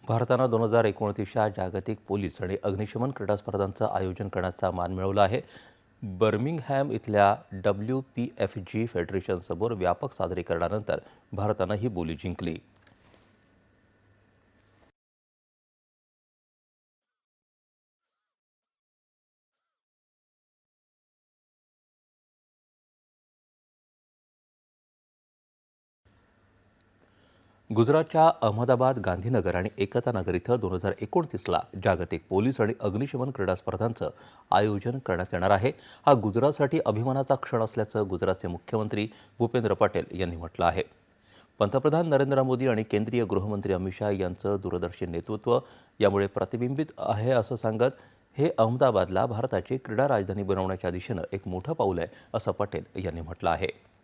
भारतानं 2029च्या जागतिक पोलीस आणि अग्निशमन क्रीडा स्पर्धांचं आयोजन करण्याचा मान मिळवला आहे. बर्मिंगहॅम इथल्या WPFG फेडरेशनसमोर व्यापक सादरीकरणानंतर भारतानं ही बोली जिंकली. गुजरातच्या अहमदाबाद, गांधीनगर आणि एकता नगर इथं 2029ला जागतिक पोलीस आणि अग्निशमन क्रीडा स्पर्धांचं आयोजन करण्यात येणार आहे. हा गुजरातसाठी अभिमानाचा क्षण असल्याचं गुजरातचे मुख्यमंत्री भूपेंद्र पटेल यांनी म्हटलं आहे. पंतप्रधान नरेंद्र मोदी आणि केंद्रीय गृहमंत्री अमित शाह यांचं दूरदर्शी नेतृत्व यामुळे प्रतिबिंबित आहे असं सांगत, हे अहमदाबादला भारताची क्रीडा राजधानी बनवण्याच्या दिशेनं एक मोठं पाऊल आहे असं पटेल यांनी म्हटलं आहे.